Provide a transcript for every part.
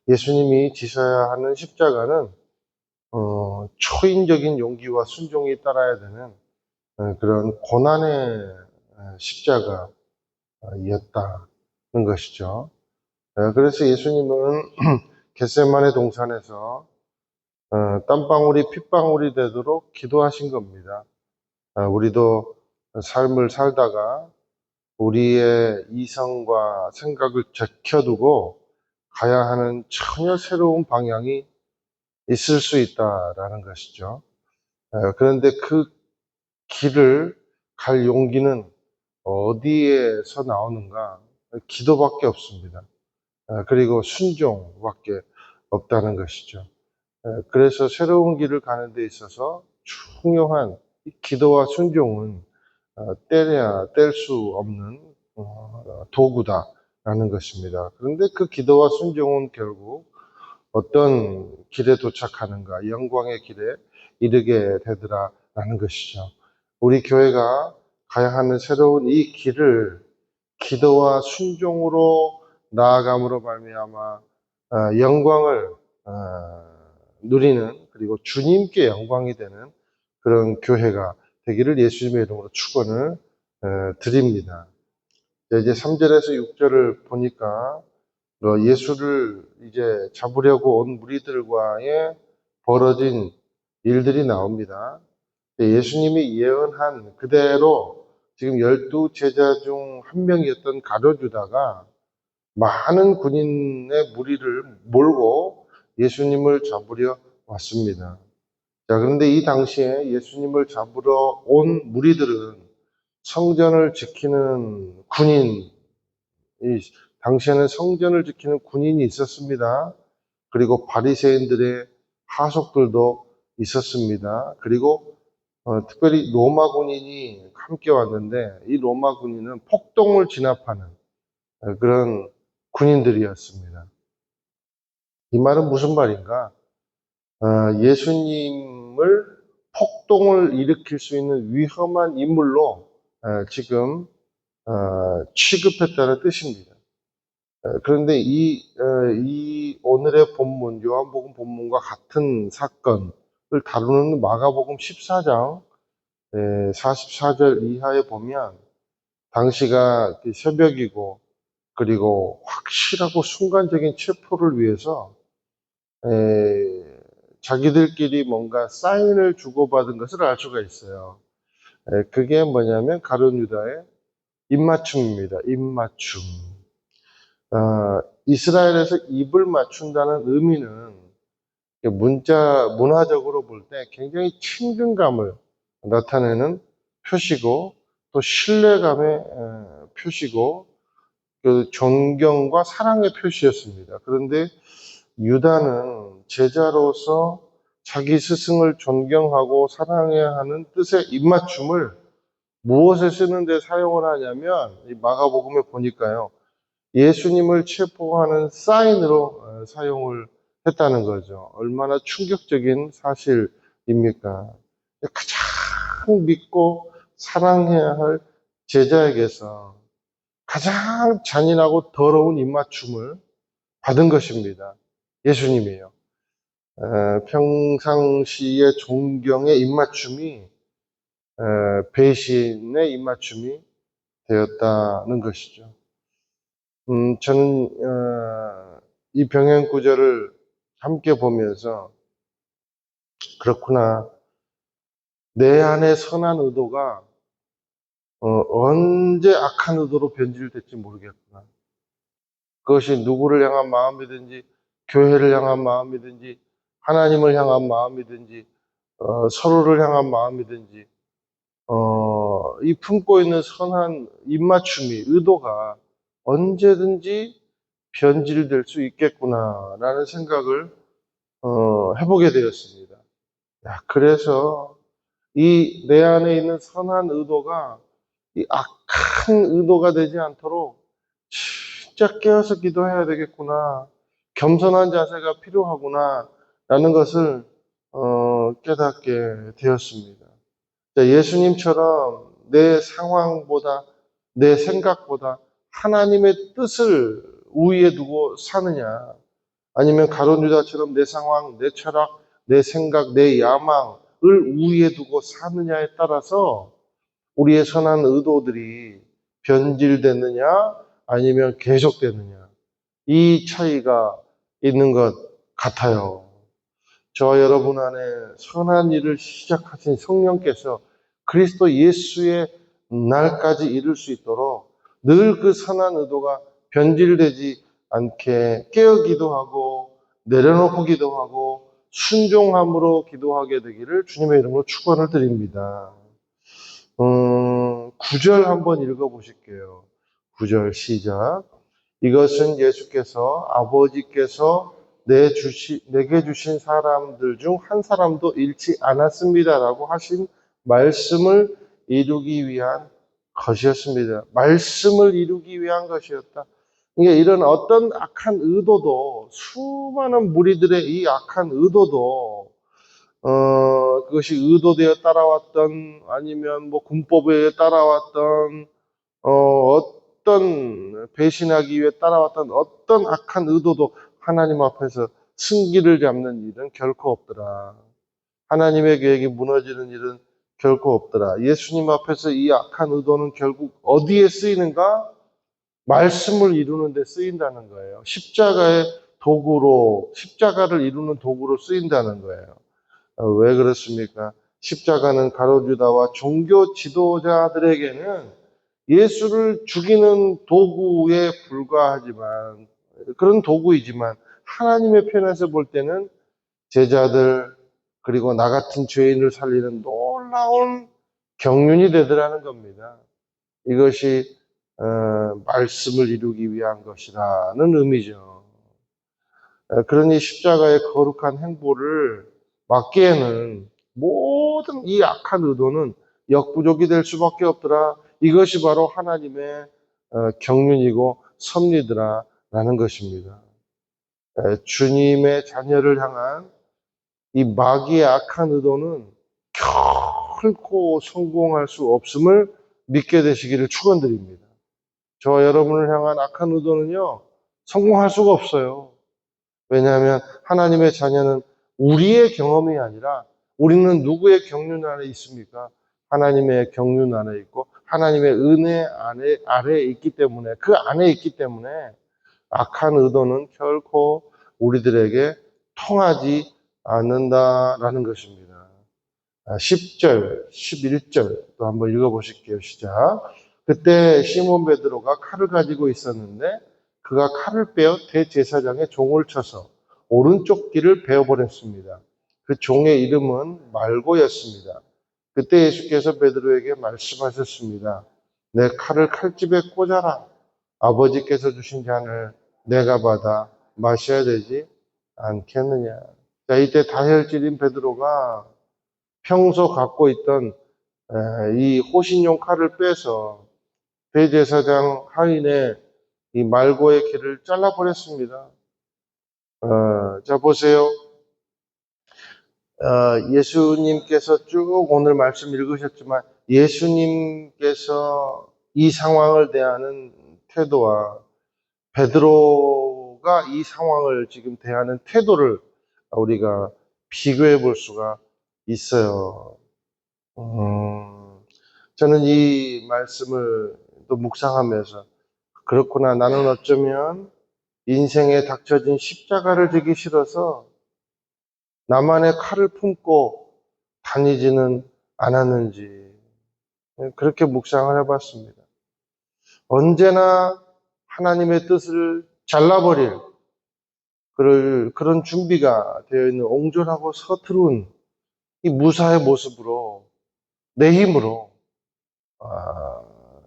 예수님이 지셔야 하는 십자가는 초인적인 용기와 순종이 따라야 되는 그런 고난의 십자가였다는 것이죠. 그래서 예수님은 겟세마네 동산에서 땀방울이 핏방울이 되도록 기도하신 겁니다. 우리도 삶을 살다가 우리의 이성과 생각을 제껴두고 가야 하는 전혀 새로운 방향이 있을 수 있다라는 것이죠. 그런데 그 길을 갈 용기는 어디에서 나오는가? 기도밖에 없습니다. 그리고 순종밖에 없다는 것이죠. 그래서 새로운 길을 가는 데 있어서 중요한 이 기도와 순종은 떼야 뗄 수 없는 도구다라는 것입니다. 그런데 그 기도와 순종은 결국 어떤 길에 도착하는가, 영광의 길에 이르게 되더라라는 것이죠. 우리 교회가 가야 하는 새로운 이 길을 기도와 순종으로 나아감으로 말미암아 영광을 누리는, 그리고 주님께 영광이 되는 그런 교회가 되기를 예수님의 이름으로 축원을 드립니다. 이제 3절에서 6절을 보니까 예수를 이제 잡으려고 온 무리들과의 벌어진 일들이 나옵니다. 예수님이 예언한 그대로 지금 12제자 중 한 명이었던 가룟유다가 많은 군인의 무리를 몰고 예수님을 잡으려 왔습니다. 자, 그런데 이 당시에 예수님을 잡으러 온 무리들은 성전을 지키는 군인, 당시에는 성전을 지키는 군인이 있었습니다. 그리고 바리새인들의 하속들도 있었습니다. 그리고 특별히 로마 군인이 함께 왔는데 이 로마 군인은 폭동을 진압하는 그런 군인들이었습니다. 이 말은 무슨 말인가? 예수님을 폭동을 일으킬 수 있는 위험한 인물로 지금 취급했다는 뜻입니다. 그런데 이 오늘의 본문, 요한복음 본문과 같은 사건을 다루는 마가복음 14장 44절 이하에 보면 당시가 새벽이고 그리고 확실하고 순간적인 체포를 위해서 자기들끼리 뭔가 사인을 주고받은 것을 알 수가 있어요. 그게 뭐냐면 가룟유다의 입맞춤입니다. 입맞춤. 이스라엘에서 입을 맞춘다는 의미는 문화적으로 볼 때 굉장히 친근감을 나타내는 표시고 또 신뢰감의 표시고 그 존경과 사랑의 표시였습니다. 그런데 유다는 제자로서 자기 스승을 존경하고 사랑해야 하는 뜻의 입맞춤을 무엇에 쓰는데 사용을 하냐면 이 마가복음에 보니까요. 예수님을 체포하는 사인으로 사용을 했다는 거죠. 얼마나 충격적인 사실입니까? 가장 믿고 사랑해야 할 제자에게서 가장 잔인하고 더러운 입맞춤을 받은 것입니다. 예수님이에요. 평상시의 존경의 입맞춤이 배신의 입맞춤이 되었다는 것이죠. 저는 이 병행 구절을 함께 보면서 그렇구나. 내 안에 선한 의도가 언제 악한 의도로 변질될지 모르겠구나. 그것이 누구를 향한 마음이든지 교회를 향한 마음이든지 하나님을 향한 마음이든지 서로를 향한 마음이든지 이 품고 있는 선한 입맞춤이 의도가 언제든지 변질될 수 있겠구나라는 생각을 해보게 되었습니다. 그래서 이 내 안에 있는 선한 의도가 이 악한 의도가 되지 않도록 진짜 깨어서 기도해야 되겠구나. 겸손한 자세가 필요하구나. 라는 것을 깨닫게 되었습니다. 예수님처럼 내 상황보다 내 생각보다 하나님의 뜻을 우위에 두고 사느냐. 아니면 가룟 유다처럼 내 상황, 내 철학, 내 생각, 내 야망을 우위에 두고 사느냐에 따라서 우리의 선한 의도들이 변질되느냐 아니면 계속되느냐, 이 차이가 있는 것 같아요. 저와 여러분 안에 선한 일을 시작하신 성령께서 그리스도 예수의 날까지 이룰 수 있도록 늘 그 선한 의도가 변질되지 않게 깨어 기도하고 내려놓고 기도하고 순종함으로 기도하게 되기를 주님의 이름으로 축원을 드립니다. 9절 한번 읽어보실게요. 9절 시작. 이것은 예수께서 아버지께서 내게 주신 사람들 중 한 사람도 잃지 않았습니다라고 하신 말씀을 이루기 위한 것이었습니다. 말씀을 이루기 위한 것이었다. 그러니까 이런 어떤 악한 의도도, 수많은 무리들의 이 악한 의도도 그것이 의도되어 따라왔던 아니면 뭐 군법에 따라왔던 어떤 배신하기 위해 따라왔던 어떤 악한 의도도 하나님 앞에서 승기를 잡는 일은 결코 없더라. 하나님의 계획이 무너지는 일은 결코 없더라. 예수님 앞에서 이 악한 의도는 결국 어디에 쓰이는가? 말씀을 이루는 데 쓰인다는 거예요. 십자가의 도구로, 십자가를 이루는 도구로 쓰인다는 거예요. 왜 그렇습니까? 십자가는 가룟 유다와 종교 지도자들에게는 예수를 죽이는 도구에 불과하지만, 그런 도구이지만 하나님의 편에서 볼 때는 제자들 그리고 나 같은 죄인을 살리는 놀라운 경륜이 되더라는 겁니다. 이것이 말씀을 이루기 위한 것이라는 의미죠. 그러니 십자가의 거룩한 행보를 막기에는 모든 이 악한 의도는 역부족이 될 수밖에 없더라. 이것이 바로 하나님의 경륜이고 섭리더라라는 것입니다. 주님의 자녀를 향한 이 마귀의 악한 의도는 결코 성공할 수 없음을 믿게 되시기를 축원드립니다. 저와 여러분을 향한 악한 의도는요, 성공할 수가 없어요. 왜냐하면 하나님의 자녀는 우리의 경험이 아니라 우리는 누구의 경륜 안에 있습니까? 하나님의 경륜 안에 있고 하나님의 은혜 아래에 있기 때문에, 그 안에 있기 때문에 악한 의도는 결코 우리들에게 통하지 않는다라는 것입니다. 10절, 11절 또 한번 읽어보실게요. 시작. 그때 시몬 베드로가 칼을 가지고 있었는데 그가 칼을 빼어 대제사장의 종을 쳐서 오른쪽 귀를 베어버렸습니다. 그 종의 이름은 말고였습니다. 그때 예수께서 베드로에게 말씀하셨습니다. 내 칼을 칼집에 꽂아라. 아버지께서 주신 잔을 내가 받아 마셔야 되지 않겠느냐. 자, 이때 다혈질인 베드로가 평소 갖고 있던 이 호신용 칼을 빼서 대제사장 하인의 이 말고의 귀를 잘라버렸습니다. 자, 보세요. 예수님께서 쭉 오늘 말씀 읽으셨지만 예수님께서 이 상황을 대하는 태도와 베드로가 이 상황을 지금 대하는 태도를 우리가 비교해 볼 수가 있어요. 저는 이 말씀을 또 묵상하면서 그렇구나, 나는 어쩌면 인생에 닥쳐진 십자가를 지기 싫어서 나만의 칼을 품고 다니지는 않았는지 그렇게 묵상을 해봤습니다. 언제나 하나님의 뜻을 잘라버릴 그런 준비가 되어 있는 옹졸하고 서투른 이 무사의 모습으로 내 힘으로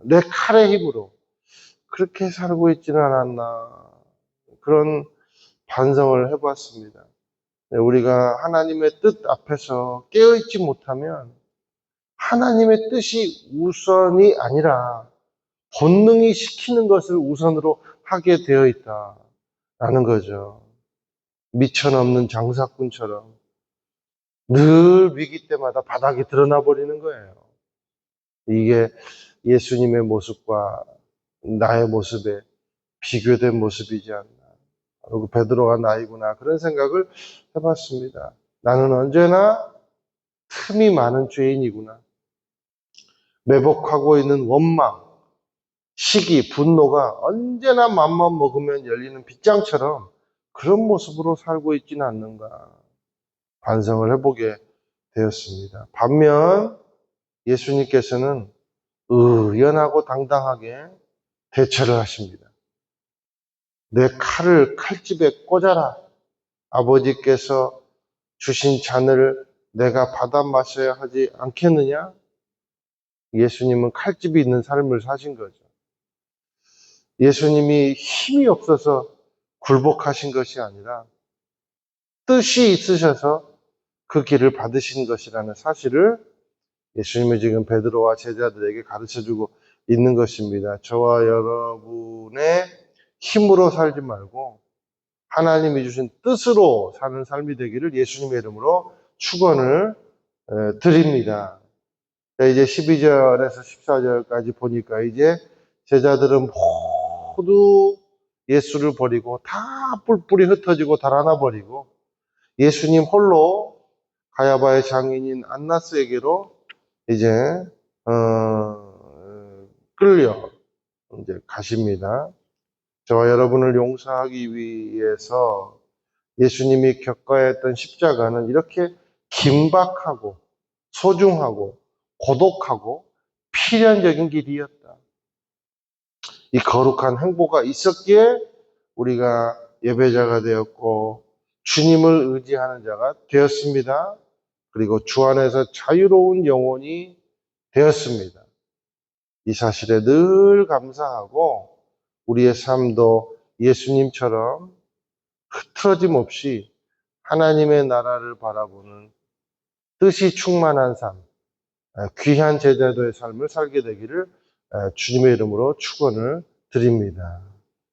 내 칼의 힘으로 그렇게 살고 있지는 않았나, 그런 반성을 해봤습니다. 우리가 하나님의 뜻 앞에서 깨어있지 못하면 하나님의 뜻이 우선이 아니라 본능이 시키는 것을 우선으로 하게 되어 있다라는 거죠. 미천없는 장사꾼처럼 늘 위기 때마다 바닥이 드러나 버리는 거예요. 이게 예수님의 모습과 나의 모습에 비교된 모습이지 않나. 베드로가 나이구나 그런 생각을 해봤습니다. 나는 언제나 틈이 많은 죄인이구나. 매복하고 있는 원망, 시기, 분노가 언제나 맘만 먹으면 열리는 빗장처럼 그런 모습으로 살고 있지는 않는가 반성을 해보게 되었습니다. 반면 예수님께서는 의연하고 당당하게 대처를 하십니다. 내 칼을 칼집에 꽂아라. 아버지께서 주신 잔을 내가 받아 마셔야 하지 않겠느냐? 예수님은 칼집이 있는 삶을 사신 거죠. 예수님이 힘이 없어서 굴복하신 것이 아니라 뜻이 있으셔서 그 길을 받으신 것이라는 사실을 예수님이 지금 베드로와 제자들에게 가르쳐주고 있는 것입니다. 저와 여러분의 힘으로 살지 말고 하나님이 주신 뜻으로 사는 삶이 되기를 예수님의 이름으로 축원을 드립니다. 이제 12절에서 14절까지 보니까 이제 제자들은 모두 예수를 버리고 다 뿔뿔이 흩어지고 달아나 버리고 예수님 홀로 가야바의 장인인 안나스에게로 이제 끌려 이제 가십니다. 저와 여러분을 용서하기 위해서 예수님이 겪어야 했던 십자가는 이렇게 긴박하고 소중하고 고독하고 필연적인 길이었다. 이 거룩한 행보가 있었기에 우리가 예배자가 되었고 주님을 의지하는 자가 되었습니다. 그리고 주 안에서 자유로운 영혼이 되었습니다. 이 사실에 늘 감사하고 우리의 삶도 예수님처럼 흐트러짐 없이 하나님의 나라를 바라보는 뜻이 충만한 삶, 귀한 제자도의 삶을 살게 되기를 주님의 이름으로 축원을 드립니다.